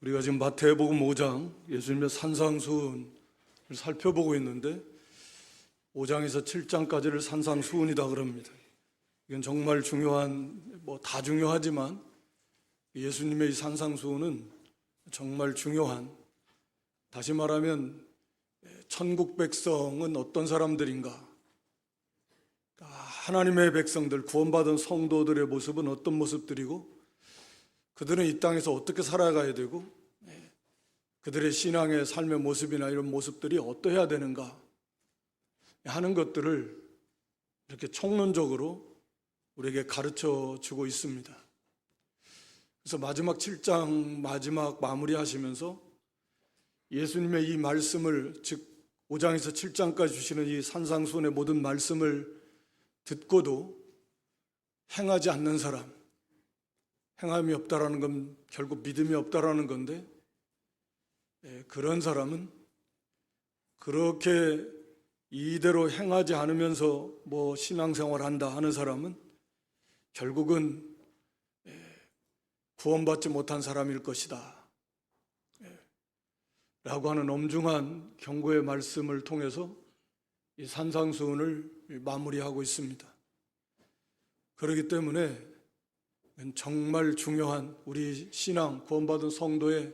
우리가 지금 마태복음 5장 예수님의 산상수훈을 살펴보고 있는데 5장에서 7장까지를 산상수훈이다 그럽니다. 이건 정말 중요한, 다 중요하지만 예수님의 이 산상수훈은 정말 중요한, 다시 말하면 천국 백성은 어떤 사람들인가, 하나님의 백성들, 구원받은 성도들의 모습은 어떤 모습들이고 그들은 이 땅에서 어떻게 살아가야 되고 그들의 신앙의 삶의 모습이나 이런 모습들이 어떠해야 되는가 하는 것들을 이렇게 총론적으로 우리에게 가르쳐 주고 있습니다. 그래서 마지막 7장 마지막 마무리하시면서 예수님의 이 말씀을, 즉 5장에서 7장까지 주시는 이 산상수훈의 모든 말씀을 듣고도 행하지 않는 사람, 행함이 없다라는 건 결국 믿음이 없다라는 건데, 그런 사람은 그렇게 이대로 행하지 않으면서 신앙생활 한다 하는 사람은 결국은 구원받지 못한 사람일 것이다 라고 하는 엄중한 경고의 말씀을 통해서 이 산상수훈을 마무리하고 있습니다. 그렇기 때문에 정말 중요한 우리 신앙, 구원받은 성도의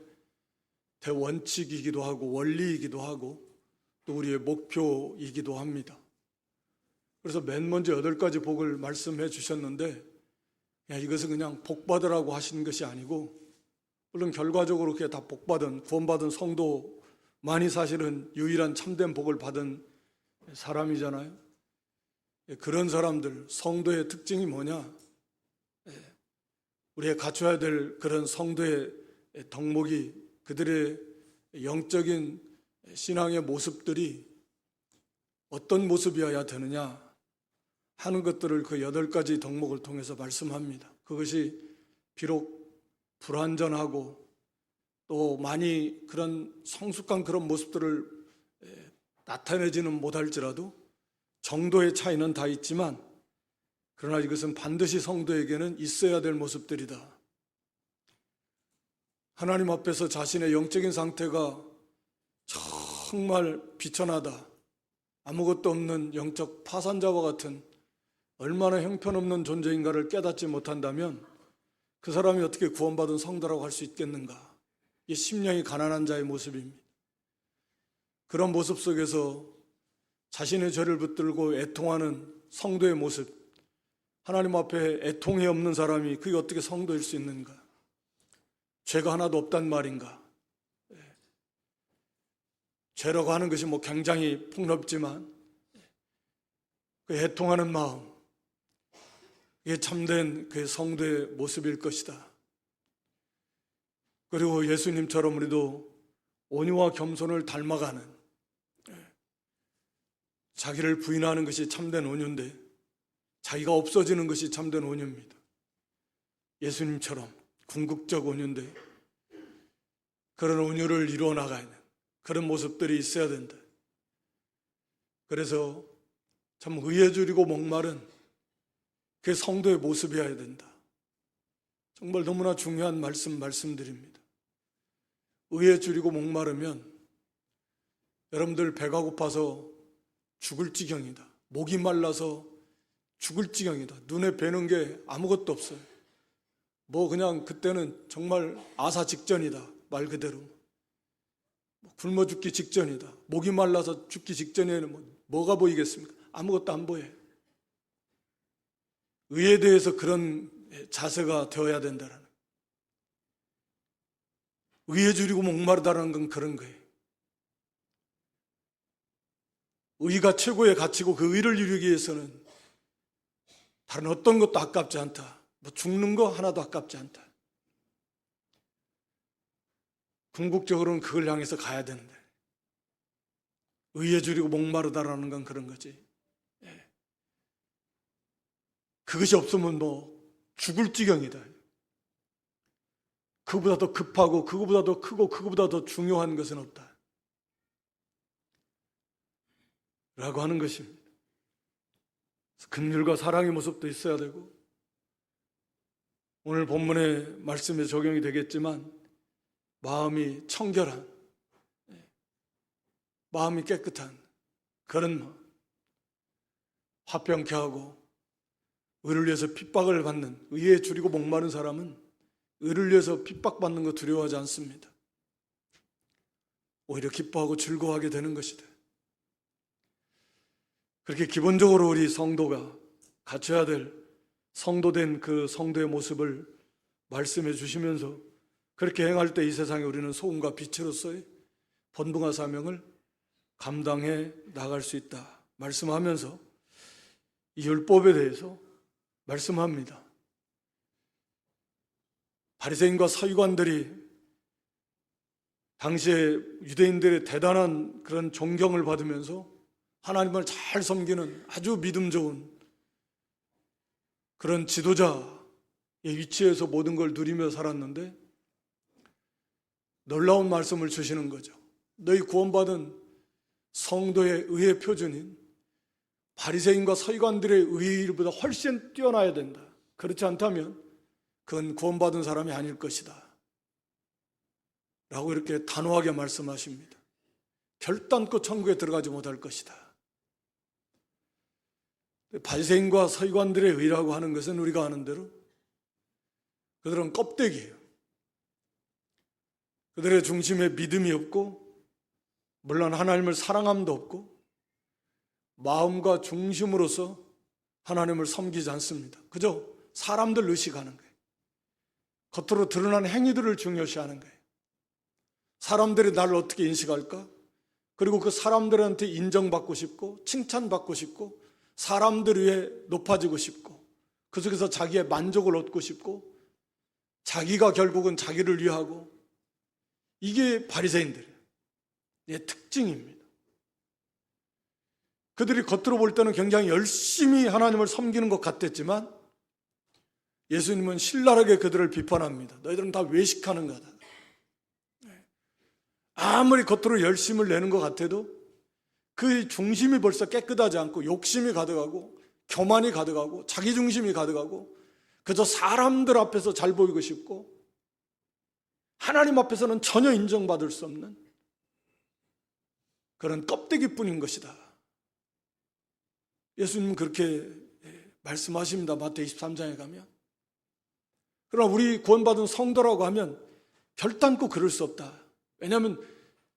대원칙이기도 하고 원리이기도 하고 또 우리의 목표이기도 합니다. 그래서 맨 먼저 8가지 복을 말씀해 주셨는데, 이것은 그냥 복 받으라고 하신 것이 아니고, 물론 결과적으로 그게 다 복 받은, 구원받은 성도만이 사실은 유일한 참된 복을 받은 사람이잖아요. 그런 사람들, 성도의 특징이 뭐냐? 우리가 갖춰야 될 그런 성도의 덕목이, 그들의 영적인 신앙의 모습들이 어떤 모습이어야 되느냐 하는 것들을 그 8가지 덕목을 통해서 말씀합니다. 그것이 비록 불완전하고 또 많이 그런 성숙한 그런 모습들을 나타내지는 못할지라도 정도의 차이는 다 있지만, 그러나 이것은 반드시 성도에게는 있어야 될 모습들이다. 하나님 앞에서 자신의 영적인 상태가 정말 비천하다, 아무것도 없는 영적 파산자와 같은 얼마나 형편없는 존재인가를 깨닫지 못한다면 그 사람이 어떻게 구원받은 성도라고 할 수 있겠는가? 이 심령이 가난한 자의 모습입니다. 그런 모습 속에서 자신의 죄를 붙들고 애통하는 성도의 모습, 하나님 앞에 애통이 없는 사람이 그게 어떻게 성도일 수 있는가? 죄가 하나도 없단 말인가? 죄라고 하는 것이 굉장히 폭넓지만 그 애통하는 마음, 이게 참된 그 성도의 모습일 것이다. 그리고 예수님처럼 우리도 온유와 겸손을 닮아가는, 자기를 부인하는 것이 참된 온유인데 자기가 없어지는 것이 참된 온유입니다. 예수님처럼 궁극적 온유인데 그런 온유를 이루어 나가야 하는 그런 모습들이 있어야 된다. 그래서 참 의에 줄이고 목마른 그 성도의 모습이어야 된다. 정말 너무나 중요한 말씀드립니다. 의에 줄이고 목마르면 여러분들 배가 고파서 죽을 지경이다. 목이 말라서 죽을 지경이다. 눈에 뵈는 게 아무것도 없어요. 그냥 그때는 정말 아사 직전이다. 말 그대로 굶어 죽기 직전이다. 목이 말라서 죽기 직전에는 뭐가 보이겠습니까? 아무것도 안 보여요. 의에 대해서 그런 자세가 되어야 된다는, 의에 줄이고 목마르다는 건 그런 거예요. 의가 최고의 가치고 그 의를 이루기 위해서는 다른 어떤 것도 아깝지 않다. 죽는 거 하나도 아깝지 않다. 궁극적으로는 그걸 향해서 가야 되는데, 의에 줄이고 목마르다라는 건 그런 거지. 그것이 없으면 죽을 지경이다. 그보다 더 급하고 그거보다 더 크고 그거보다 더 중요한 것은 없다 라고 하는 것입니다. 긍휼과 사랑의 모습도 있어야 되고, 오늘 본문의 말씀에 적용이 되겠지만 마음이 청결한, 마음이 깨끗한 그런 마음, 화평케 하고 의를 위해서 핍박을 받는, 의에 줄이고 목마른 사람은 의를 위해서 핍박받는 거 두려워하지 않습니다. 오히려 기뻐하고 즐거워하게 되는 것이다. 그렇게 기본적으로 우리 성도가 갖춰야 될 성도된 그 성도의 모습을 말씀해 주시면서 그렇게 행할 때 이 세상에 우리는 소금과 빛으로서의 본분과 사명을 감당해 나갈 수 있다 말씀하면서 이 율법에 대해서 말씀합니다. 바리새인과 서기관들이 당시에 유대인들의 대단한 그런 존경을 받으면서 하나님을 잘 섬기는 아주 믿음 좋은 그런 지도자의 위치에서 모든 걸 누리며 살았는데 놀라운 말씀을 주시는 거죠. 너희 구원받은 성도의 의의 표준인 바리새인과 서기관들의 의의보다 훨씬 뛰어나야 된다. 그렇지 않다면 그건 구원받은 사람이 아닐 것이다 라고 이렇게 단호하게 말씀하십니다. 결단코 천국에 들어가지 못할 것이다. 바리새인과 서기관들의 의라고 하는 것은 우리가 아는 대로 그들은 껍데기예요. 그들의 중심에 믿음이 없고 물론 하나님을 사랑함도 없고 마음과 중심으로서 하나님을 섬기지 않습니다. 그저 사람들 의식하는 거예요. 겉으로 드러난 행위들을 중요시하는 거예요. 사람들이 나를 어떻게 인식할까? 그리고 그 사람들한테 인정받고 싶고 칭찬받고 싶고 사람들 위해 높아지고 싶고 그 속에서 자기의 만족을 얻고 싶고 자기가 결국은 자기를 위하고 이게 바리새인들의 특징입니다. 그들이 겉으로 볼 때는 굉장히 열심히 하나님을 섬기는 것 같았지만 예수님은 신랄하게 그들을 비판합니다. 너희들은 다 외식하는 거다. 아무리 겉으로 열심을 내는 것 같아도 그 중심이 벌써 깨끗하지 않고 욕심이 가득하고 교만이 가득하고 자기중심이 가득하고 그저 사람들 앞에서 잘 보이고 싶고 하나님 앞에서는 전혀 인정받을 수 없는 그런 껍데기뿐인 것이다. 예수님은 그렇게 말씀하십니다. 마태복음 23장에 가면. 그러나 우리 구원받은 성도라고 하면 결단코 그럴 수 없다. 왜냐하면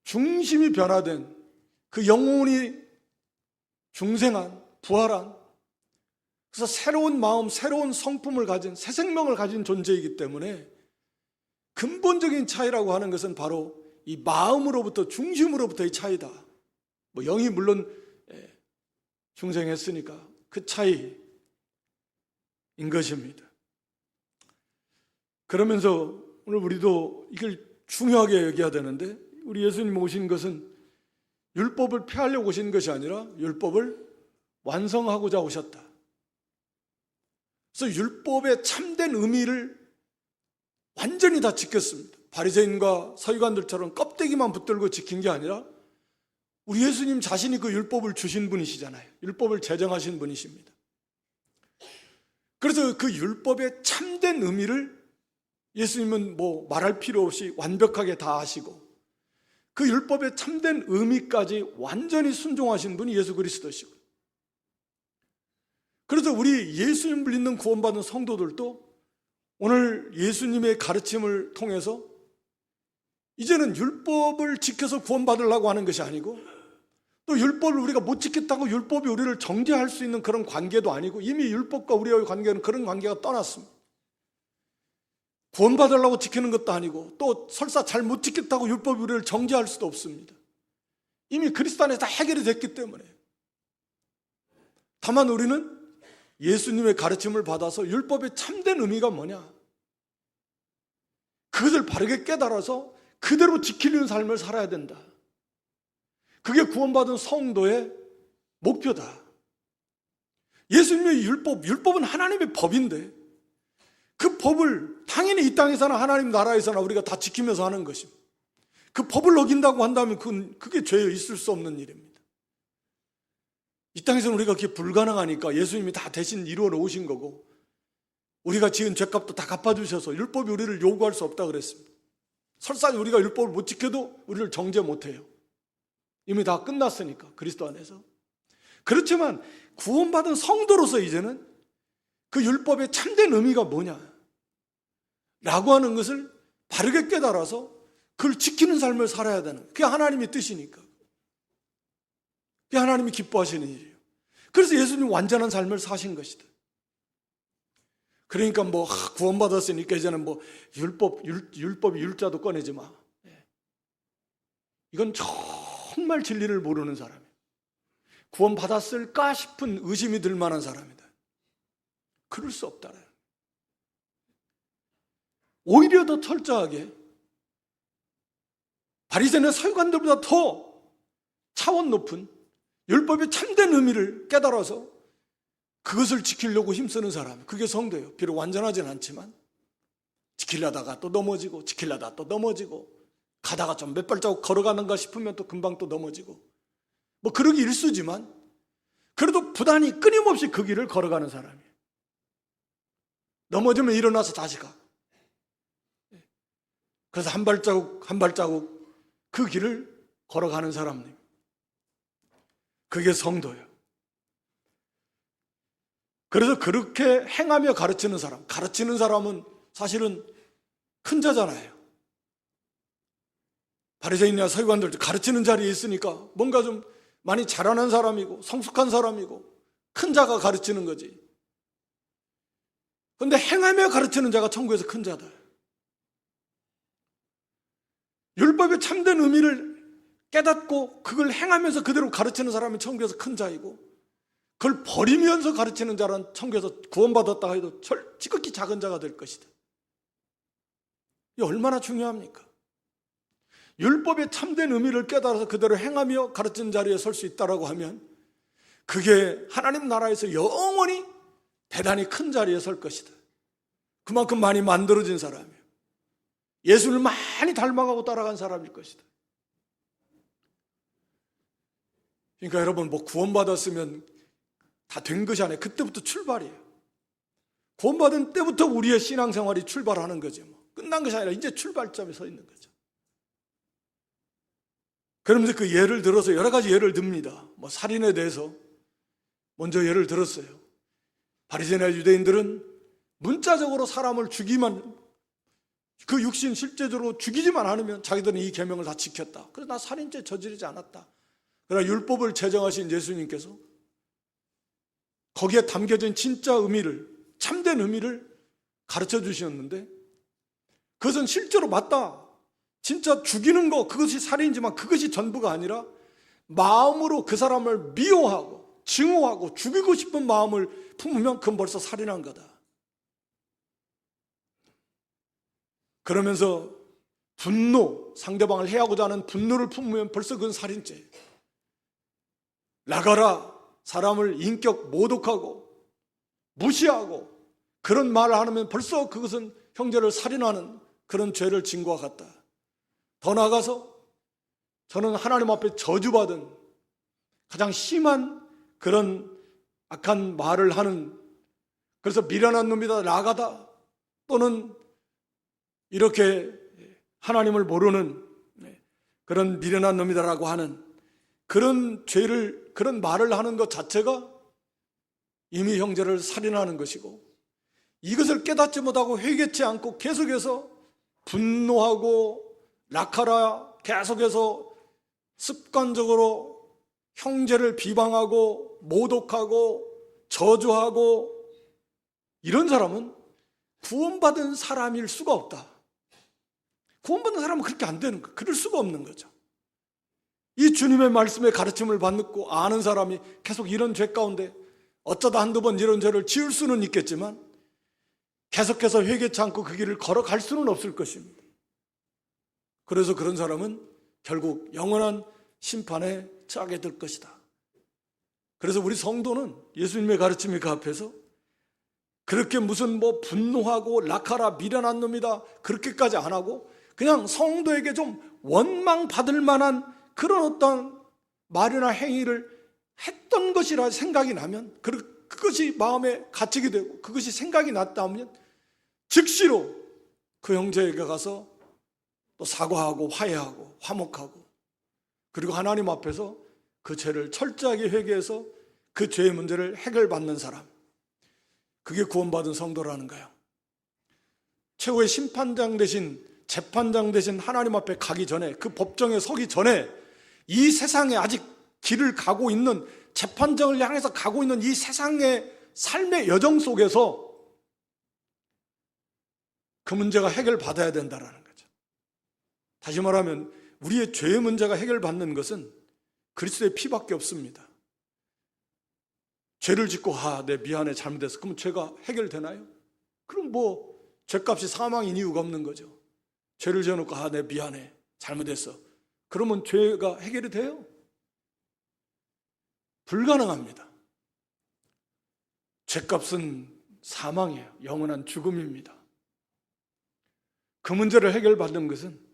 중심이 변화된 그 영혼이 중생한, 부활한, 그래서 새로운 마음, 새로운 성품을 가진, 새 생명을 가진 존재이기 때문에 근본적인 차이라고 하는 것은 바로 이 마음으로부터, 중심으로부터의 차이다. 뭐 영이 물론 중생했으니까 그 차이인 것입니다. 그러면서 오늘 우리도 이걸 중요하게 여겨야 되는데 우리 예수님 오신 것은 율법을 폐하려고 오신 것이 아니라 율법을 완성하고자 오셨다. 그래서 율법의 참된 의미를 완전히 다 지켰습니다. 바리새인과 서기관들처럼 껍데기만 붙들고 지킨 게 아니라 우리 예수님 자신이 그 율법을 주신 분이시잖아요. 율법을 제정하신 분이십니다. 그래서 그 율법의 참된 의미를 예수님은 뭐 말할 필요 없이 완벽하게 다 아시고 그 율법의 참된 의미까지 완전히 순종하신 분이 예수 그리스도시고 그래서 우리 예수님 믿는 구원받은 성도들도 오늘 예수님의 가르침을 통해서 이제는 율법을 지켜서 구원받으려고 하는 것이 아니고 또 율법을 우리가 못 지켰다고 율법이 우리를 정죄할 수 있는 그런 관계도 아니고 이미 율법과 우리의 관계는 그런 관계가 떠났습니다. 구원받으려고 지키는 것도 아니고 또 설사 잘 못 지켰다고 율법이 우리를 정죄할 수도 없습니다. 이미 그리스도 안에서 다 해결이 됐기 때문에 다만 우리는 예수님의 가르침을 받아서 율법의 참된 의미가 뭐냐 그것을 바르게 깨달아서 그대로 지키려는 삶을 살아야 된다. 그게 구원받은 성도의 목표다. 예수님의 율법은 하나님의 법인데 그 법을 당연히 이 땅에서나 하나님 나라에서나 우리가 다 지키면서 하는 것입니다. 그 법을 어긴다고 한다면 그게 죄에 있을 수 없는 일입니다. 이 땅에서는 우리가 그게 불가능하니까 예수님이 다 대신 이루어 놓으신 거고 우리가 지은 죄값도 다 갚아주셔서 율법이 우리를 요구할 수 없다 그랬습니다. 설사 우리가 율법을 못 지켜도 우리를 정죄 못해요. 이미 다 끝났으니까, 그리스도 안에서. 그렇지만 구원받은 성도로서 이제는 그 율법의 참된 의미가 뭐냐 라고 하는 것을 바르게 깨달아서 그걸 지키는 삶을 살아야 되는, 그게 하나님의 뜻이니까, 그게 하나님이 기뻐하시는 일이에요. 그래서 예수님이 완전한 삶을 사신 것이다. 그러니까 구원받았으니까 이제는 율법이 율자도 꺼내지 마. 이건 정말 진리를 모르는 사람이에요. 구원받았을까 싶은 의심이 들 만한 사람이다. 그럴 수 없다. 오히려 더 철저하게 바리새인의 서기관들보다 더 차원 높은 율법의 참된 의미를 깨달아서 그것을 지키려고 힘쓰는 사람, 그게 성도예요. 비록 완전하진 않지만 지키려다가 또 넘어지고, 지키려다가 또 넘어지고, 가다가 좀 몇 발자국 걸어가는가 싶으면 또 금방 또 넘어지고, 그러기 일쑤지만 그래도 부단히 끊임없이 그 길을 걸어가는 사람이에요. 넘어지면 일어나서 다시 가. 그래서 한 발자국 한 발자국 그 길을 걸어가는 사람님, 그게 성도예요. 그래서 그렇게 행하며 가르치는 사람, 가르치는 사람은 사실은 큰 자잖아요. 바리새인이나 서기관들 가르치는 자리에 있으니까 뭔가 좀 많이 자라난 사람이고 성숙한 사람이고 큰 자가 가르치는 거지. 그런데 행하며 가르치는 자가 천국에서 큰 자다. 율법의 참된 의미를 깨닫고 그걸 행하면서 그대로 가르치는 사람이 천국에서 큰 자이고, 그걸 버리면서 가르치는 자는 천국에서 구원받았다 해도 지극히 작은 자가 될 것이다. 이게 얼마나 중요합니까? 율법의 참된 의미를 깨달아서 그대로 행하며 가르치는 자리에 설 수 있다고 하면 그게 하나님 나라에서 영원히 대단히 큰 자리에 설 것이다. 그만큼 많이 만들어진 사람이에요. 예수를 많이 닮아가고 따라간 사람일 것이다. 그러니까 여러분, 구원받았으면 다 된 것이 아니에요. 그때부터 출발이에요. 구원받은 때부터 우리의 신앙생활이 출발하는 거죠. 끝난 것이 아니라 이제 출발점에 서 있는 거죠. 그러면서 그 예를 들어서 여러 가지 예를 듭니다. 살인에 대해서 먼저 예를 들었어요. 바리새인이나 유대인들은 문자적으로 사람을 죽이만, 그 육신 실제적으로 죽이지만 않으면 자기들은 이 계명을 다 지켰다. 그래서 나 살인죄 저지르지 않았다. 그러나 율법을 제정하신 예수님께서 거기에 담겨진 진짜 의미를, 참된 의미를 가르쳐 주셨는데, 그것은 실제로 맞다. 진짜 죽이는 거, 그것이 살인이지만 그것이 전부가 아니라 마음으로 그 사람을 미워하고 증오하고 죽이고 싶은 마음을 품으면 그건 벌써 살인한 거다. 그러면서 분노, 상대방을 해하고자 하는 분노를 품으면 벌써 그건 살인죄. 나가라, 사람을 인격 모독하고 무시하고 그런 말을 하면 벌써 그것은 형제를 살인하는 그런 죄를 진 것과 같다. 더 나아가서 저는 하나님 앞에 저주받은 가장 심한 그런 악한 말을 하는, 그래서 미련한 놈이다, 나가다, 또는 이렇게 하나님을 모르는 그런 미련한 놈이다라고 하는 그런 죄를, 그런 말을 하는 것 자체가 이미 형제를 살인하는 것이고, 이것을 깨닫지 못하고 회개치 않고 계속해서 분노하고 낙하라, 계속해서 습관적으로 형제를 비방하고 모독하고 저주하고, 이런 사람은 구원받은 사람일 수가 없다. 구원받은 사람은 그렇게 안 되는 거예요. 그럴 수가 없는 거죠. 이 주님의 말씀에 가르침을 받고 아는 사람이 계속 이런 죄 가운데 어쩌다 한두 번 이런 죄를 지을 수는 있겠지만 계속해서 회개치 않고 그 길을 걸어갈 수는 없을 것입니다. 그래서 그런 사람은 결국 영원한 심판에 처하게 될 것이다. 그래서 우리 성도는 예수님의 가르침에 가합해서 그렇게 무슨 분노하고 낙하라, 미련한 놈이다, 그렇게까지 안 하고 그냥 성도에게 좀 원망받을 만한 그런 어떤 말이나 행위를 했던 것이라 생각이 나면, 그것이 마음에 갇히게 되고 그것이 생각이 났다면 즉시로 그 형제에게 가서 또 사과하고 화해하고 화목하고, 그리고 하나님 앞에서 그 죄를 철저하게 회개해서 그 죄의 문제를 해결받는 사람, 그게 구원받은 성도라는 거예요. 최고의 심판장 대신, 재판장 대신 하나님 앞에 가기 전에, 그 법정에 서기 전에, 이 세상에 아직 길을 가고 있는, 재판장을 향해서 가고 있는 이 세상의 삶의 여정 속에서 그 문제가 해결받아야 된다는 거죠. 다시 말하면 우리의 죄의 문제가 해결받는 것은 그리스도의 피밖에 없습니다. 죄를 짓고 내 미안해, 잘못했어. 그럼 죄가 해결되나요? 그럼 죄값이 사망인 이유가 없는 거죠. 죄를 지어놓고 내 미안해, 잘못했어. 그러면 죄가 해결이 돼요? 불가능합니다. 죄값은 사망이에요. 영원한 죽음입니다. 그 문제를 해결받는 것은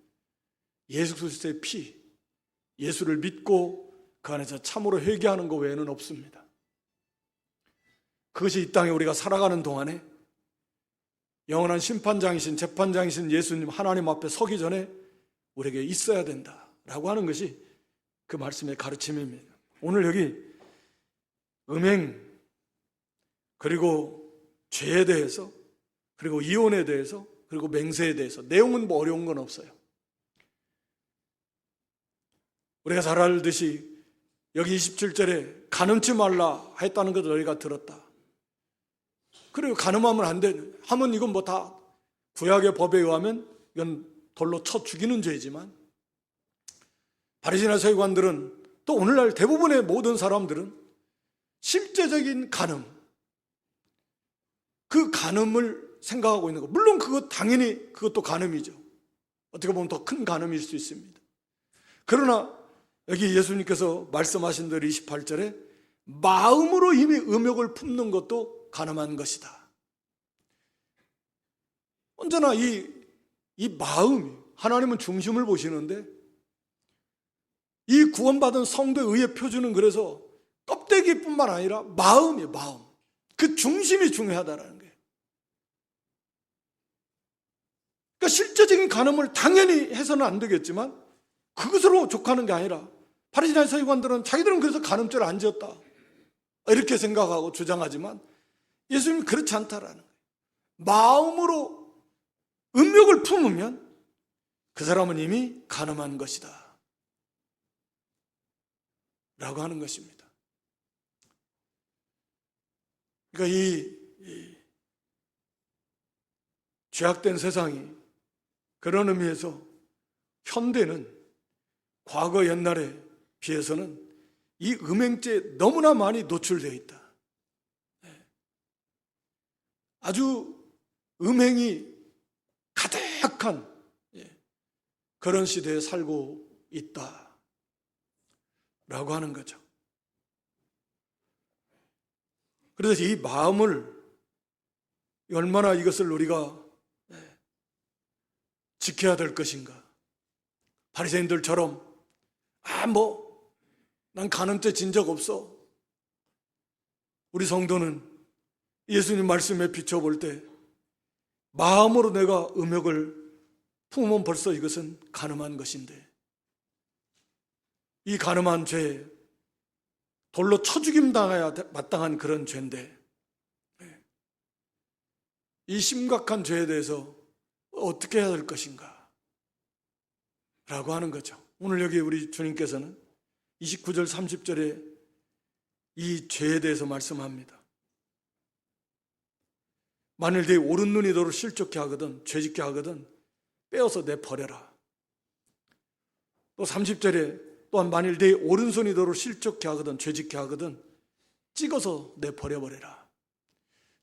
예수 그리스도의 피, 예수를 믿고 그 안에서 참으로 회개하는 것 외에는 없습니다. 그것이 이 땅에 우리가 살아가는 동안에 영원한 심판장이신, 재판장이신 예수님 하나님 앞에 서기 전에 우리에게 있어야 된다라고 하는 것이 그 말씀의 가르침입니다. 오늘 여기 음행, 그리고 죄에 대해서, 그리고 이혼에 대해서, 그리고 맹세에 대해서, 내용은 어려운 건 없어요. 우리가 잘 알듯이 여기 27절에 가늠치 말라 했다는 것을 너희가 들었다. 그리고 가늠하면 안 돼. 하면 이건 다 구약의 법에 의하면 이건 돌로 쳐 죽이는 죄이지만, 바리새인과 서기관들은, 또 오늘날 대부분의 모든 사람들은 실제적인 간음, 그 간음을 생각하고 있는 거. 물론 당연히 그것도 간음이죠. 어떻게 보면 더 큰 간음일 수 있습니다. 그러나 여기 예수님께서 말씀하신 대로 28절에 마음으로 이미 음욕을 품는 것도 간음한 것이다. 언제나 이 마음이, 하나님은 중심을 보시는데 이 구원받은 성도의 의의 표준은 그래서 껍데기뿐만 아니라 마음이에요. 마음. 그 중심이 중요하다는 거예요. 그러니까 실제적인 간음을 당연히 해서는 안 되겠지만 그것으로 족하는 게 아니라, 바리새인과 서기관들은 자기들은 그래서 간음죄를 안 지었다 이렇게 생각하고 주장하지만 예수님은 그렇지 않다라는 거예요. 마음으로 음욕을 품으면 그 사람은 이미 간음한 것이다 라고 하는 것입니다. 그러니까 이 죄악된 세상이 그런 의미에서 현대는 과거 옛날에 비해서는 이 음행죄에 너무나 많이 노출되어 있다. 아주 음행이 가득한 그런 시대에 살고 있다라고 하는 거죠. 그래서 이 마음을 얼마나 이것을 우리가 지켜야 될 것인가. 바리새인들처럼 난 간음죄 진 적 없어. 우리 성도는 예수님 말씀에 비춰볼 때 마음으로 내가 음욕을 품으면 벌써 이것은 간음한 것인데, 이 간음한 죄, 돌로 쳐 죽임 당해야 마땅한 그런 죄인데, 이 심각한 죄에 대해서 어떻게 해야 될 것인가 라고 하는 거죠. 오늘 여기 우리 주님께서는 29절 30절에 이 죄에 대해서 말씀합니다. 만일 네 오른 눈이 너를 실족케 하거든, 죄짓게 하거든 빼어서 내버려라. 또 30절에 또한 만일 네 오른손이 너를 실족케 하거든, 죄짓게 하거든 찍어서 내버려버려라.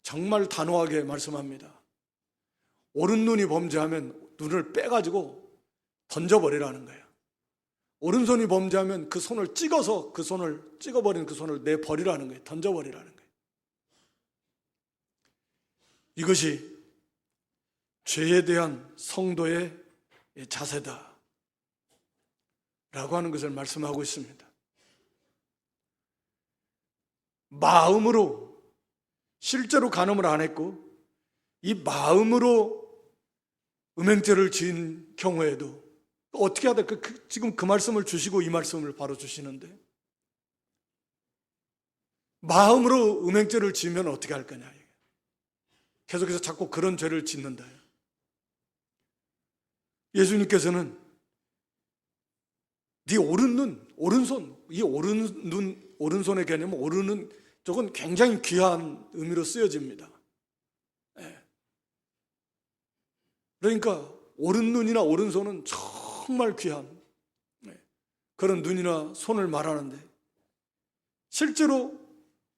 정말 단호하게 말씀합니다. 오른 눈이 범죄하면 눈을 빼가지고 던져버리라는 거예요. 오른손이 범죄하면 그 손을 찍어서, 그 손을 찍어버리는 그 손을 내버리라는 거예요. 던져버리라는 거예요. 이것이 죄에 대한 성도의 자세다 라고 하는 것을 말씀하고 있습니다. 마음으로, 실제로 간음을 안 했고 이 마음으로 음행죄를 지은 경우에도 어떻게 해야 돼? 지금 그 말씀을 주시고 이 말씀을 바로 주시는데, 마음으로 음행죄를 지으면 어떻게 할 거냐. 계속해서 자꾸 그런 죄를 짓는다. 예수님께서는 네 오른눈, 오른손, 이 오른눈, 오른손의 개념은 오르는 쪽은 굉장히 귀한 의미로 쓰여집니다. 그러니까 오른눈이나 오른손은 정말 귀한 그런 눈이나 손을 말하는데, 실제로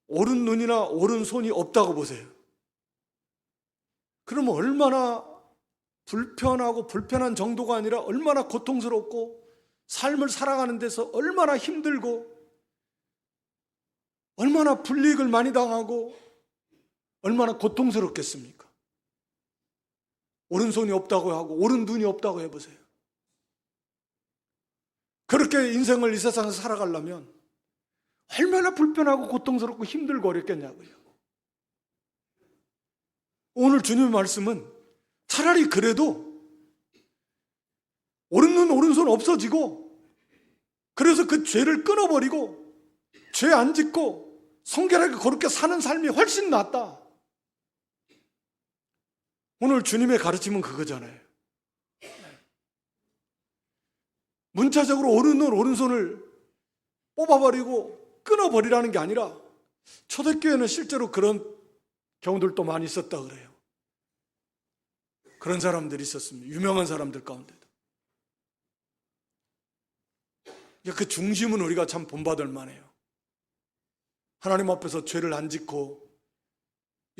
오른눈이나 오른손이 없다고 보세요. 그러면 얼마나 불편한 정도가 아니라 얼마나 고통스럽고 삶을 살아가는 데서 얼마나 힘들고 얼마나 불이익을 많이 당하고 얼마나 고통스럽겠습니까? 오른손이 없다고 하고 오른눈이 없다고 해보세요. 그렇게 인생을 이 세상에서 살아가려면 얼마나 불편하고 고통스럽고 힘들고 어렵겠냐고요. 오늘 주님의 말씀은 차라리 그래도 오른눈 오른손 없어지고, 그래서 그 죄를 끊어버리고 죄 안 짓고 성결하게 거룩하게 사는 삶이 훨씬 낫다. 오늘 주님의 가르침은 그거잖아요. 문자적으로 오른눈 오른손을 뽑아버리고 끊어버리라는 게 아니라, 초대교회는 실제로 그런 경우들도 많이 있었다 그래요. 그런 사람들이 있었습니다. 유명한 사람들 가운데도. 그 중심은 우리가 참 본받을 만해요. 하나님 앞에서 죄를 안 짓고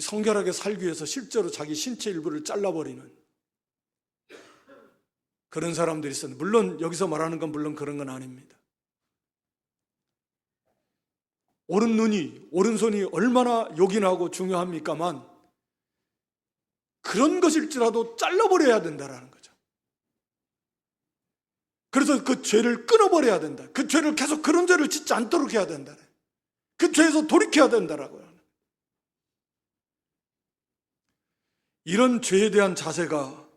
성결하게 살기 위해서 실제로 자기 신체 일부를 잘라버리는 그런 사람들이 있었는데, 물론 여기서 말하는 건 물론 그런 건 아닙니다. 오른눈이 오른손이 얼마나 요긴하고 중요합니까만, 그런 것일지라도 잘라버려야 된다라는 거죠. 그래서 그 죄를 끊어버려야 된다. 그 죄를 계속 그런 죄를 짓지 않도록 해야 된다. 그 죄에서 돌이켜야 된다라고요. 이런 죄에 대한 자세가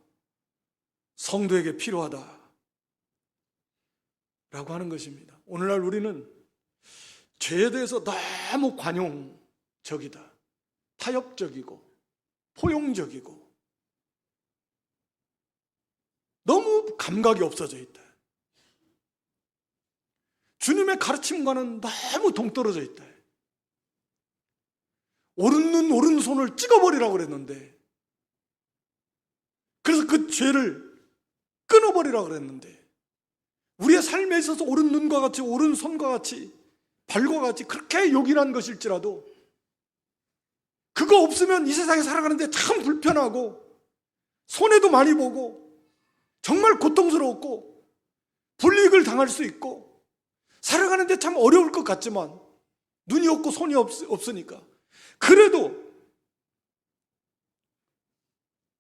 성도에게 필요하다라고 하는 것입니다. 오늘날 우리는 죄에 대해서 너무 관용적이다, 타협적이고 포용적이고 너무 감각이 없어져 있다. 주님의 가르침과는 너무 동떨어져 있다. 오른눈 오른손을 찍어버리라고 그랬는데, 그래서 그 죄를 끊어버리라고 그랬는데, 우리의 삶에 있어서 오른눈과 같이 오른손과 같이 발과 같이 그렇게 요긴한 것일지라도, 그거 없으면 이 세상에 살아가는데 참 불편하고 손해도 많이 보고 정말 고통스럽고 불이익을 당할 수 있고 살아가는데 참 어려울 것 같지만, 눈이 없고 손이 없으니까 그래도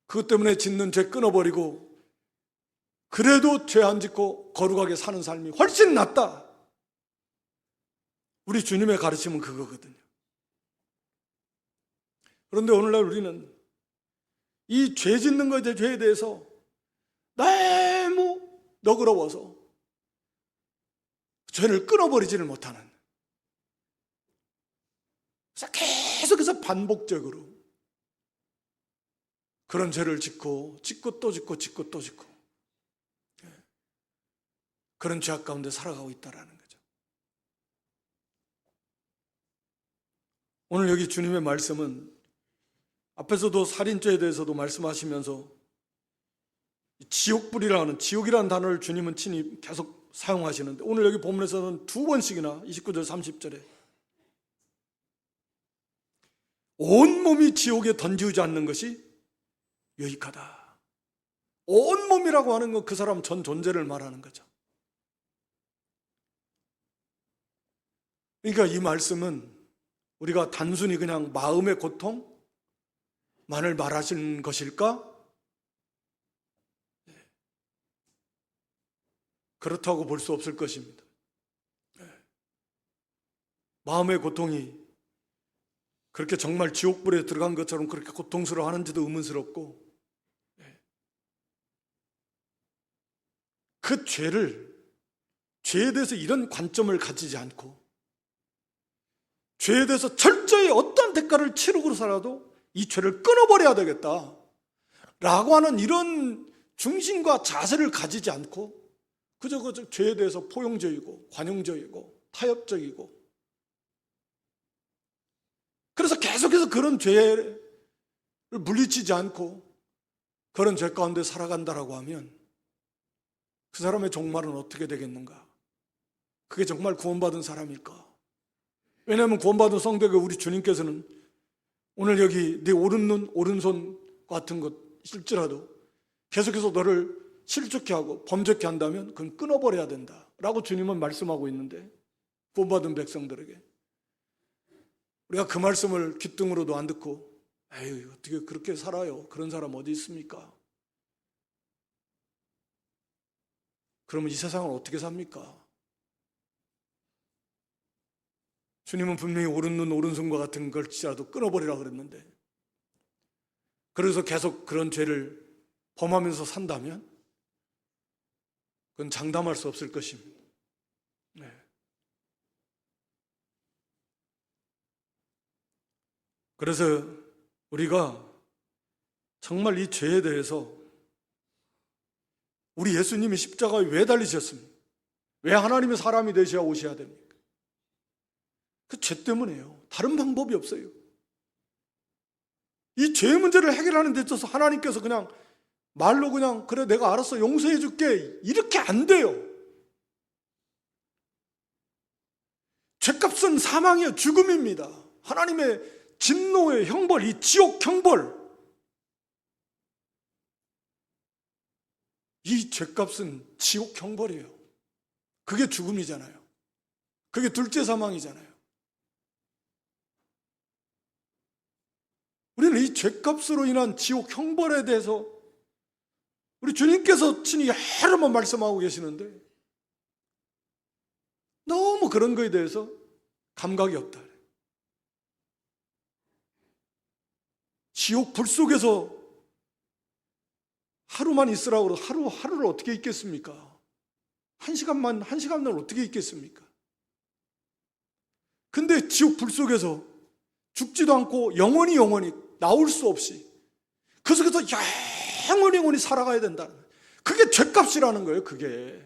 그것 때문에 짓는 죄 끊어버리고 그래도 죄 안 짓고 거룩하게 사는 삶이 훨씬 낫다. 우리 주님의 가르침은 그거거든요. 그런데 오늘날 우리는 이 죄 짓는 것에 죄에 대해서 너무 너그러워서 죄를 끊어버리지를 못하는, 그래서 계속해서 반복적으로 그런 죄를 짓고 또 짓고 그런 죄악 가운데 살아가고 있다는 거죠. 오늘 여기 주님의 말씀은 앞에서도 살인죄에 대해서도 말씀하시면서 지옥이라는 단어를 주님은 친히 계속 사용하시는데, 오늘 여기 본문에서는 2번씩이나 29절 30절에 온몸이 지옥에 던지우지 않는 것이 유익하다. 온몸이라고 하는 건 그 사람 전 존재를 말하는 거죠. 그러니까 이 말씀은 우리가 단순히 그냥 마음의 고통만을 말하시는 것일까? 그렇다고 볼 수 없을 것입니다. 마음의 고통이 그렇게 정말 지옥불에 들어간 것처럼 그렇게 고통스러워하는지도 의문스럽고, 그 그 죄에 대해서 이런 관점을 가지지 않고 죄에 대해서 철저히 어떤 대가를 치르고서라도 이 죄를 끊어버려야 되겠다 라고 하는 이런 중심과 자세를 가지지 않고 그저 죄에 대해서 포용적이고 관용적이고 타협적이고, 그래서 계속해서 그런 죄를 물리치지 않고 그런 죄 가운데 살아간다라고 하면 그 사람의 종말은 어떻게 되겠는가? 그게 정말 구원받은 사람일까? 왜냐하면 구원받은 성도에게 우리 주님께서는 오늘 여기 네 오른눈 오른손 같은 것 실지라도 계속해서 너를 실족케 하고 범죄케 한다면 그건 끊어버려야 된다 라고 주님은 말씀하고 있는데, 구원받은 백성들에게 우리가 그 말씀을 귓등으로도 안 듣고 에이 어떻게 그렇게 살아요? 그런 사람 어디 있습니까? 그러면 이 세상을 어떻게 삽니까? 주님은 분명히 오른눈 오른손과 같은 걸지라도 끊어버리라 그랬는데, 그래서 계속 그런 죄를 범하면서 산다면 그건 장담할 수 없을 것입니다. 네. 그래서 우리가 정말 이 죄에 대해서 우리 예수님이 십자가에 왜 달리셨습니까? 왜 하나님의 사람이 되셔야 오셔야 됩니까? 그 죄 때문에요. 다른 방법이 없어요. 이 죄의 문제를 해결하는 데 있어서 하나님께서 그냥 말로 그냥 그래 내가 알았어 용서해 줄게 이렇게 안 돼요. 죄값은 사망이에요. 죽음입니다. 하나님의 진노의 형벌, 이 지옥 형벌, 이 죄값은 지옥 형벌이에요. 그게 죽음이잖아요. 그게 둘째 사망이잖아요. 우리는 이 죄값으로 인한 지옥 형벌에 대해서 우리 주님께서 친히 여러 번 말씀하고 계시는데 너무 그런 거에 대해서 감각이 없다. 지옥 불 속에서 하루만 있으라고 하루를 어떻게 있겠습니까? 한 시간만 어떻게 있겠습니까? 근데 지옥 불 속에서 죽지도 않고 영원히 나올 수 없이 그 속에서 영원히 살아가야 된다는 거예요. 그게 죄값이라는 거예요. 그게.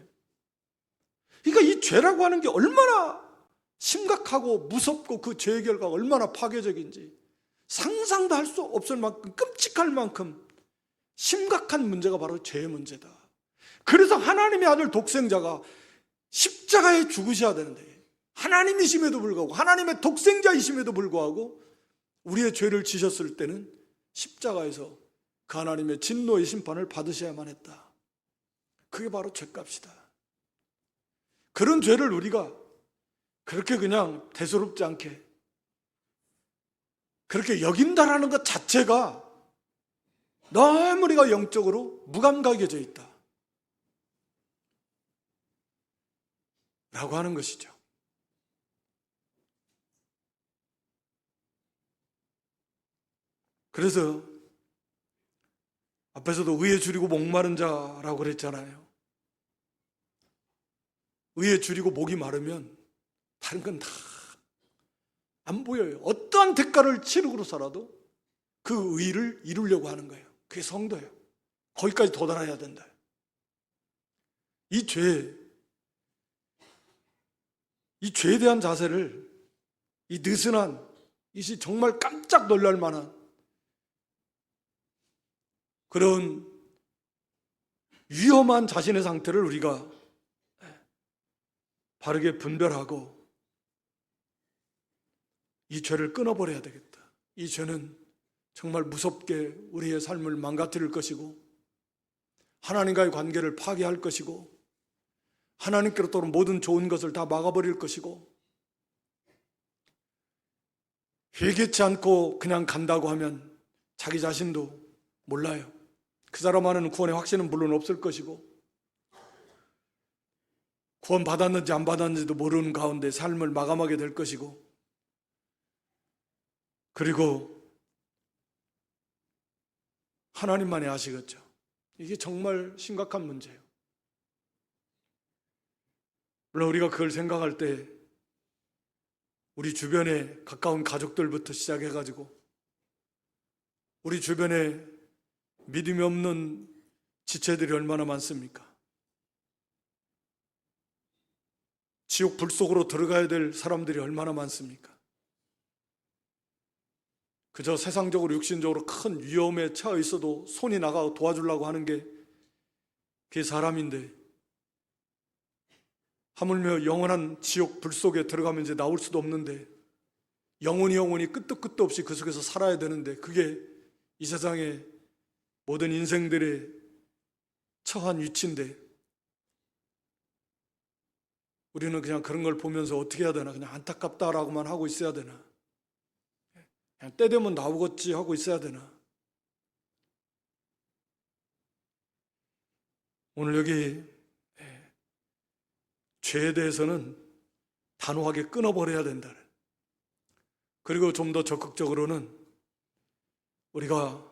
그러니까 이 죄라고 하는 게 얼마나 심각하고 무섭고 그 죄의 결과가 얼마나 파괴적인지 상상도 할 수 없을 만큼 끔찍할 만큼 심각한 문제가 바로 죄의 문제다. 그래서 하나님의 아들 독생자가 십자가에 죽으셔야 되는데, 하나님이심에도 불구하고 하나님의 독생자이심에도 불구하고 우리의 죄를 지셨을 때는 십자가에서 그 하나님의 진노의 심판을 받으셔야만 했다. 그게 바로 죄값이다. 그런 죄를 우리가 그렇게 그냥 대수롭지 않게 그렇게 여긴다라는 것 자체가 너무 우리가 영적으로 무감각해져 있다 라고 하는 것이죠. 그래서 앞에서도 의에 줄이고 목마른 자라고 그랬잖아요. 의에 줄이고 목이 마르면 다른 건 다 안 보여요. 어떠한 대가를 치르고서라도 그 의를 이루려고 하는 거예요. 그게 성도예요. 거기까지 도달해야 된다. 이 죄에 대한 자세를, 이 느슨한, 이 정말 깜짝 놀랄 만한 그런 위험한 자신의 상태를 우리가 바르게 분별하고 이 죄를 끊어버려야 되겠다. 이 죄는 정말 무섭게 우리의 삶을 망가뜨릴 것이고 하나님과의 관계를 파괴할 것이고 하나님께로부터 모든 좋은 것을 다 막아버릴 것이고, 회개치 않고 그냥 간다고 하면 자기 자신도 몰라요. 그 사람 안에는 구원의 확신은 물론 없을 것이고 구원 받았는지 안 받았는지도 모르는 가운데 삶을 마감하게 될 것이고, 그리고 하나님만이 아시겠죠. 이게 정말 심각한 문제예요. 물론 우리가 그걸 생각할 때 우리 주변에 가까운 가족들부터 시작해가지고 우리 주변에 믿음이 없는 지체들이 얼마나 많습니까? 지옥 불 속으로 들어가야 될 사람들이 얼마나 많습니까? 그저 세상적으로 육신적으로 큰 위험에 처해 있어도 손이 나가 도와주려고 하는 게 그게 사람인데, 하물며 영원한 지옥 불 속에 들어가면 이제 나올 수도 없는데 영원히 끝도 끝도 없이 그 속에서 살아야 되는데, 그게 이 세상의 모든 인생들의 처한 위치인데 우리는 그냥 그런 걸 보면서 어떻게 해야 되나, 그냥 안타깝다라고만 하고 있어야 되나, 그냥 때 되면 나오겠지 하고 있어야 되나. 오늘 여기 죄에 대해서는 단호하게 끊어버려야 된다. 그리고 좀 더 적극적으로는 우리가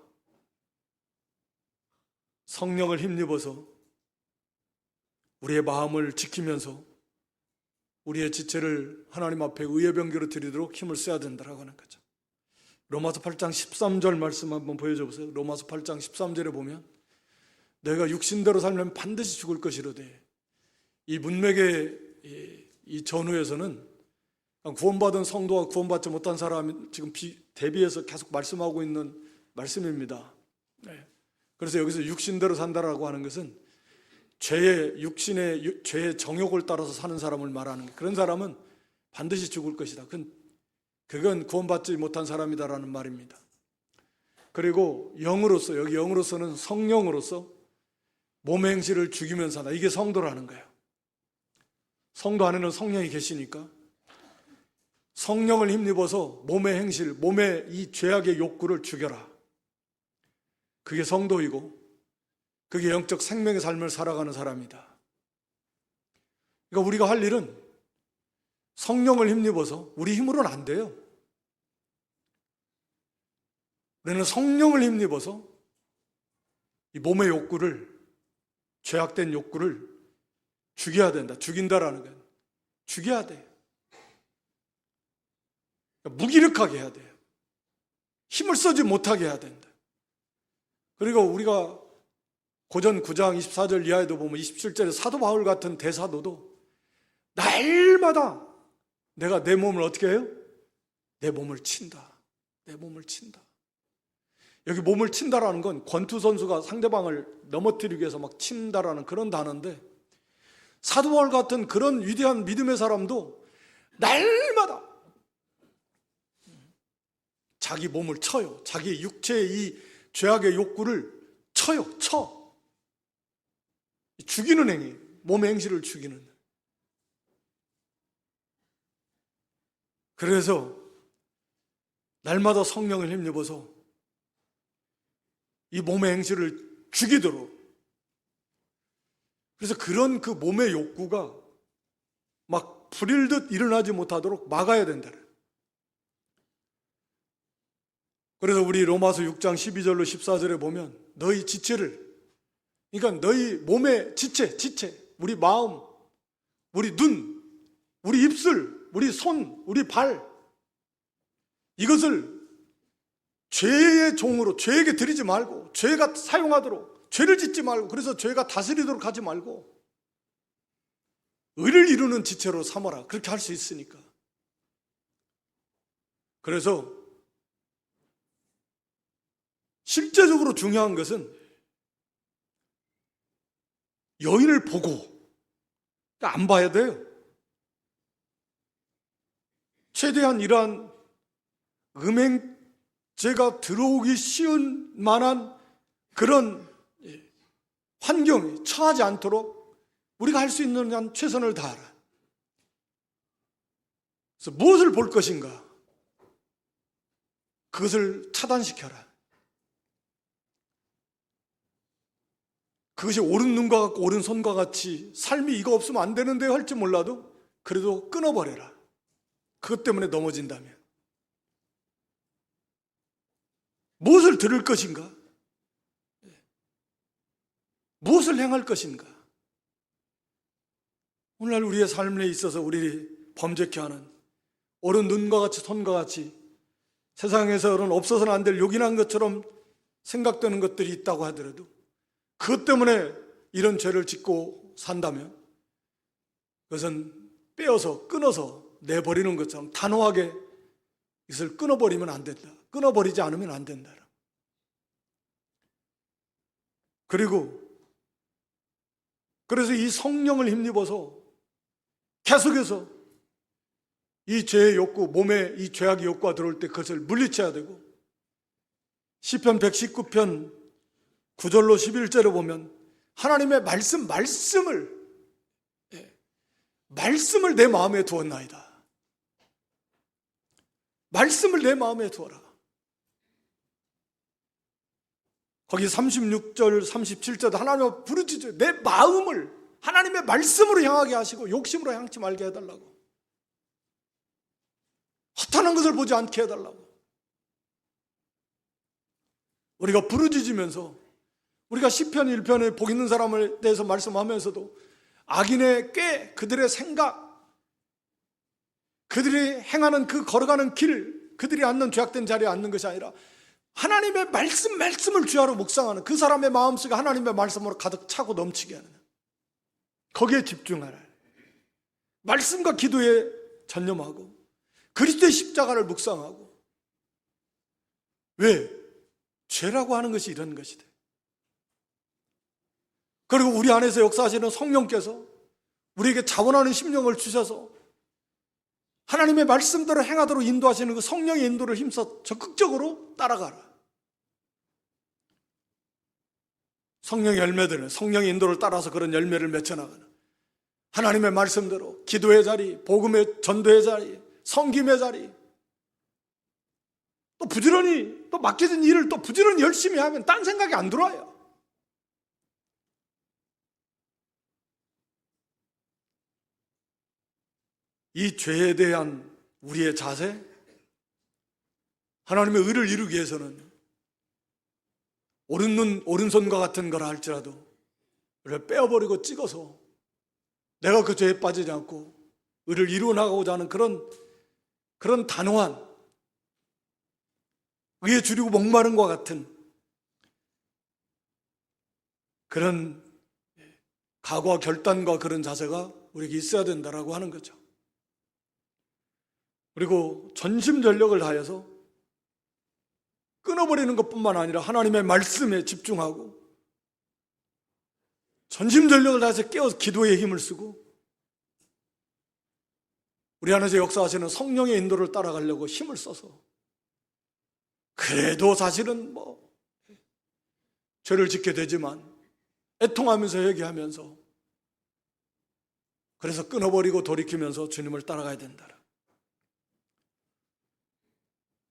성령을 힘입어서 우리의 마음을 지키면서 우리의 지체를 하나님 앞에 의의 병기로 드리도록 힘을 써야 된다라고 하는 거죠. 로마서 8장 13절 말씀 한번 보여줘 보세요. 로마서 8장 13절에 보면 내가 육신대로 살면 반드시 죽을 것이로되, 이 문맥의 이 전후에서는 구원받은 성도와 구원받지 못한 사람이 지금 대비해서 계속 말씀하고 있는 말씀입니다. 그래서 여기서 육신대로 산다라고 하는 것은 육신의 죄의 정욕을 따라서 사는 사람을 말하는 거예요. 그런 사람은 반드시 죽을 것이다. 그건 구원받지 못한 사람이다라는 말입니다. 그리고 영으로서, 여기 영으로서는 성령으로서 몸의 행실을 죽이면서 산다. 이게 성도라는 거예요. 성도 안에는 성령이 계시니까 성령을 힘입어서 몸의 행실, 몸의 이 죄악의 욕구를 죽여라. 그게 성도이고 그게 영적 생명의 삶을 살아가는 사람이다. 그러니까 우리가 할 일은 성령을 힘입어서, 우리 힘으로는 안 돼요. 우리는 성령을 힘입어서 이 몸의 욕구를, 죄악된 욕구를 죽여야 된다. 죽인다라는 거예요. 죽여야 돼. 무기력하게 해야 돼요. 힘을 쓰지 못하게 해야 된다. 그리고 우리가 고전 9장 24절 이하에도 보면 27절에 사도 바울 같은 대사도도 날마다 내가 내 몸을 어떻게 해요? 내 몸을 친다. 내 몸을 친다. 여기 몸을 친다라는 건 권투 선수가 상대방을 넘어뜨리기 위해서 막 친다라는 그런 단어인데, 사도 바울 같은 그런 위대한 믿음의 사람도 날마다 자기 몸을 쳐요. 자기 육체의 이 죄악의 욕구를 쳐. 죽이는 행위, 몸의 행실을 죽이는. 그래서 날마다 성령을 힘입어서 이 몸의 행실을 죽이도록, 그래서 그런 그 몸의 욕구가 막 불일듯 일어나지 못하도록 막아야 된다. 그래서 우리 로마서 6장 12절로 14절에 보면 너희 지체를, 그러니까 너희 몸의 지체, 우리 마음, 우리 눈, 우리 입술, 우리 손, 우리 발, 이것을 죄의 종으로, 죄에게 드리지 말고, 죄가 사용하도록, 죄를 짓지 말고, 그래서 죄가 다스리도록 하지 말고 의를 이루는 지체로 삼아라. 그렇게 할 수 있으니까. 그래서 실제적으로 중요한 것은 여인을 보고 안 봐야 돼요. 최대한 이러한 음행죄가 들어오기 쉬운 만한 그런 환경에 처하지 않도록 우리가 할 수 있는 한 최선을 다하라. 그래서 무엇을 볼 것인가? 그것을 차단시켜라. 그것이 옳은 눈과 같고 옳은 손과 같이 삶이 이거 없으면 안 되는데 할지 몰라도 그래도 끊어버려라. 그것 때문에 넘어진다면. 무엇을 들을 것인가? 무엇을 행할 것인가? 오늘날 우리의 삶에 있어서 우리를 범죄케 하는 옳은 눈과 같이 손과 같이 세상에서는 없어서는 안 될 요긴한 것처럼 생각되는 것들이 있다고 하더라도 그것 때문에 이런 죄를 짓고 산다면 그것은 빼어서 끊어서 내버리는 것처럼 단호하게 이것을 끊어버리면 안 된다. 끊어버리지 않으면 안 된다. 그리고 그래서 이 성령을 힘입어서 계속해서 이 죄의 욕구, 몸에 이 죄악의 욕구가 들어올 때 그것을 물리쳐야 되고 시편 119편 9절로 11절에 보면 하나님의 말씀을 내 마음에 두었나이다. 말씀을 내 마음에 두어라. 거기 36절, 37절도 하나님을 부르짖어 내 마음을 하나님의 말씀으로 향하게 하시고 욕심으로 향치 말게 해달라고. 허탄한 것을 보지 않게 해달라고. 우리가 부르짖으면서 우리가 시편 1편에 복 있는 사람에 대해서 말씀하면서도 악인의 꾀, 그들의 생각, 그들이 행하는 그 걸어가는 길, 그들이 앉는 죄악된 자리에 앉는 것이 아니라 하나님의 말씀을 주야로 묵상하는 그 사람의 마음속에 하나님의 말씀으로 가득 차고 넘치게 하는 거기에 집중하라. 말씀과 기도에 전념하고 그리스도의 십자가를 묵상하고. 왜? 죄라고 하는 것이 이런 것이다. 그리고 우리 안에서 역사하시는 성령께서 우리에게 자원하는 심령을 주셔서 하나님의 말씀대로 행하도록 인도하시는 그 성령의 인도를 힘써 적극적으로 따라가라. 성령의 열매들은 성령의 인도를 따라서 그런 열매를 맺혀나가는 하나님의 말씀대로 기도의 자리, 복음의 전도의 자리, 섬김의 자리, 또 부지런히 또 맡겨진 일을 또 부지런히 열심히 하면 딴 생각이 안 들어와요. 이 죄에 대한 우리의 자세, 하나님의 의를 이루기 위해서는 오른 눈, 오른손과 같은 거라 할지라도 그를 빼어버리고 찍어서 내가 그 죄에 빠지지 않고 의를 이루어 나가고자 하는 그런 단호한 의에 주리고 목마른 것 같은 그런 각오와 결단과 그런 자세가 우리에게 있어야 된다라고 하는 거죠. 그리고 전심전력을 다해서 끊어버리는 것뿐만 아니라 하나님의 말씀에 집중하고 전심전력을 다해서 깨어서 기도에 힘을 쓰고 우리 안에서 역사하시는 성령의 인도를 따라가려고 힘을 써서 그래도 사실은 죄를 짓게 되지만 애통하면서 회개하면서 그래서 끊어버리고 돌이키면서 주님을 따라가야 된다.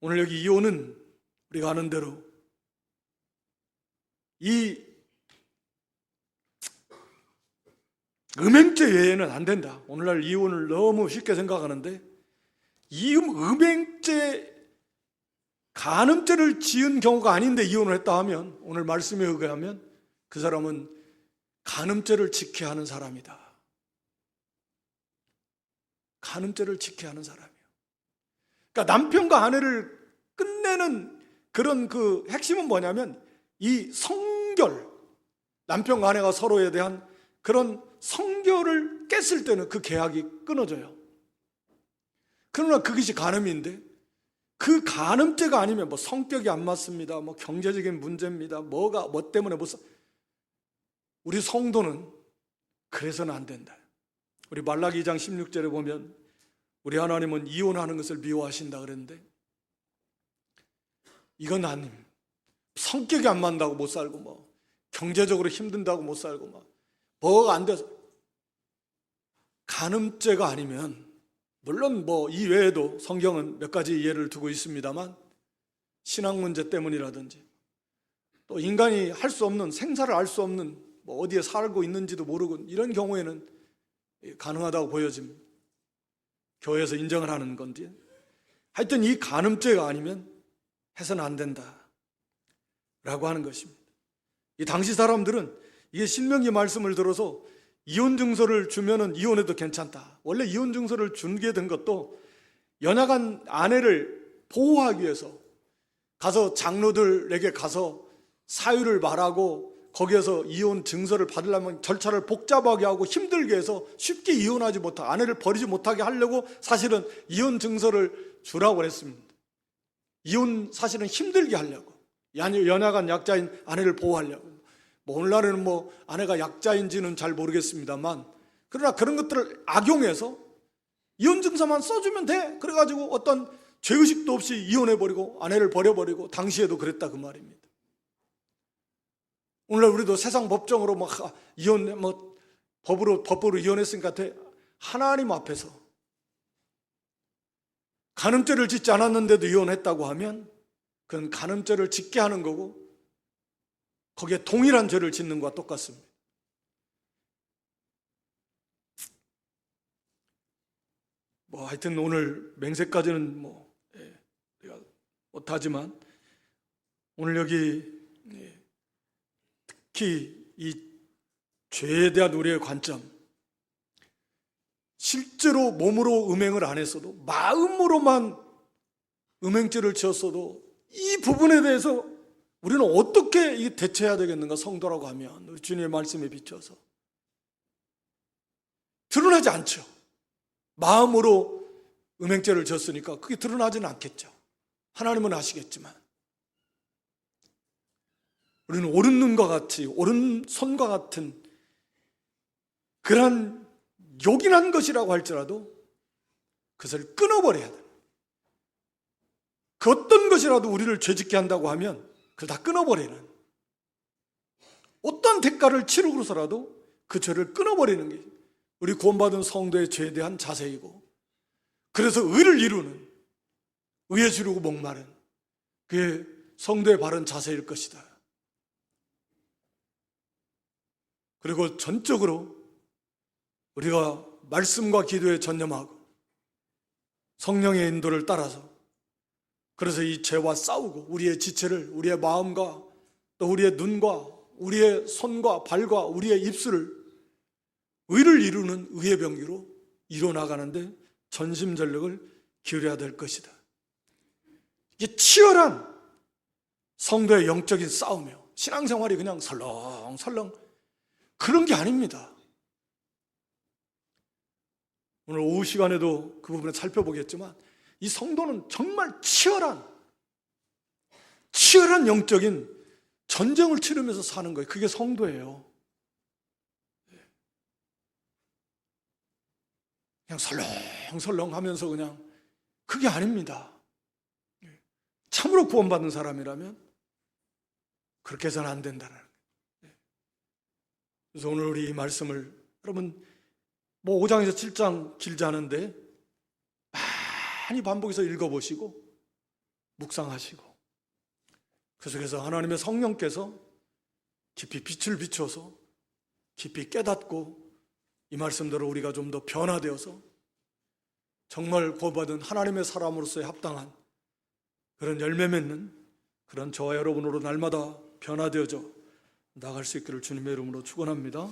오늘 여기 이혼은 우리가 아는 대로 이 음행죄 외에는 안 된다. 오늘날 이혼을 너무 쉽게 생각하는데 이 음행죄, 간음죄를 지은 경우가 아닌데 이혼을 했다 하면 오늘 말씀에 의하면 그 사람은 간음죄를 지켜야 하는 사람이다. 간음죄를 지켜야 하는 사람이에요. 그러니까 남편과 아내를 끝내는 그런 그 핵심은 뭐냐면 이 성결, 남편과 아내가 서로에 대한 그런 성결을 깼을 때는 그 계약이 끊어져요. 그러나 그것이 간음인데 그 간음죄가 아니면 성격이 안 맞습니다, 경제적인 문제입니다, 뭐 때문에 우리 성도는 그래서는 안 된다. 우리 말라기 2장 16절에 보면 우리 하나님은 이혼하는 것을 미워하신다 그랬는데 이건 아님. 성격이 안 맞는다고 못 살고 경제적으로 힘든다고 못 살고 뭐가 안 돼서 간음죄가 아니면 물론 이 외에도 성경은 몇 가지 예를 두고 있습니다만 신앙 문제 때문이라든지 또 인간이 할 수 없는 생사를 알 수 없는 어디에 살고 있는지도 모르고 이런 경우에는 가능하다고 보여집니다. 교회에서 인정을 하는 건지 하여튼 이 간음죄가 아니면 해서는 안 된다 라고 하는 것입니다. 이 당시 사람들은 이게 신명기 말씀을 들어서 이혼 증서를 주면은 이혼해도 괜찮다. 원래 이혼 증서를 주게 된 것도 연약한 아내를 보호하기 위해서 가서 장로들에게 가서 사유를 말하고 거기에서 이혼 증서를 받으려면 절차를 복잡하게 하고 힘들게 해서 쉽게 이혼하지 못하게, 아내를 버리지 못하게 하려고 사실은 이혼 증서를 주라고 했습니다. 이혼 사실은 힘들게 하려고, 연약한 약자인 아내를 보호하려고. 오늘날에는 아내가 약자인지는 잘 모르겠습니다만, 그러나 그런 것들을 악용해서 이혼 증서만 써주면 돼. 그래가지고 어떤 죄의식도 없이 이혼해버리고 아내를 버려버리고, 당시에도 그랬다 그 말입니다. 오늘날 우리도 세상 법정으로 이혼 법으로 이혼했으니까 하나님 앞에서 간음죄를 짓지 않았는데도 이혼했다고 하면 그건 간음죄를 짓게 하는 거고 거기에 동일한 죄를 짓는 것과 똑같습니다. 하여튼 오늘 맹세까지는 우리가 못하지만 오늘 여기 특히 이 죄에 대한 우리의 관점, 실제로 몸으로 음행을 안 했어도 마음으로만 음행죄를 지었어도 이 부분에 대해서 우리는 어떻게 대처해야 되겠는가? 성도라고 하면 우리 주님의 말씀에 비춰서 드러나지 않죠. 마음으로 음행죄를 지었으니까 그게 드러나지는 않겠죠. 하나님은 아시겠지만 우리는 오른눈과 같이, 오른손과 같은 그런 요긴한 것이라고 할지라도 그것을 끊어버려야 돼. 그 어떤 것이라도 우리를 죄짓게 한다고 하면 그걸 다 끊어버리는, 어떤 대가를 치르고서라도 그 죄를 끊어버리는 게 우리 구원받은 성도의 죄에 대한 자세이고, 그래서 의를 이루는, 의에 주르고 목마른 그게 성도의 바른 자세일 것이다. 그리고 전적으로 우리가 말씀과 기도에 전념하고 성령의 인도를 따라서, 그래서 이 죄와 싸우고 우리의 지체를, 우리의 마음과 또 우리의 눈과 우리의 손과 발과 우리의 입술을 의를 이루는 의의 병기로 이뤄나가는데 전심전력을 기울여야 될 것이다. 이게 치열한 성도의 영적인 싸움이요, 신앙생활이 그냥 설렁설렁 그런 게 아닙니다. 오늘 오후 시간에도 그 부분을 살펴보겠지만 이 성도는 정말 치열한 영적인 전쟁을 치르면서 사는 거예요. 그게 성도예요. 그냥 설렁설렁 하면서 그냥, 그게 아닙니다. 참으로 구원받는 사람이라면 그렇게 해서는 안 된다는 거예요. 그래서 오늘 우리 이 말씀을 여러분 5장에서 7장 길지 않은데 많이 반복해서 읽어보시고 묵상하시고, 그 속에서 하나님의 성령께서 깊이 빛을 비춰서 깊이 깨닫고 이 말씀대로 우리가 좀 더 변화되어서 정말 구원받은 하나님의 사람으로서의 합당한 그런 열매 맺는 그런 저와 여러분으로 날마다 변화되어져 나갈 수 있기를 주님의 이름으로 축원합니다.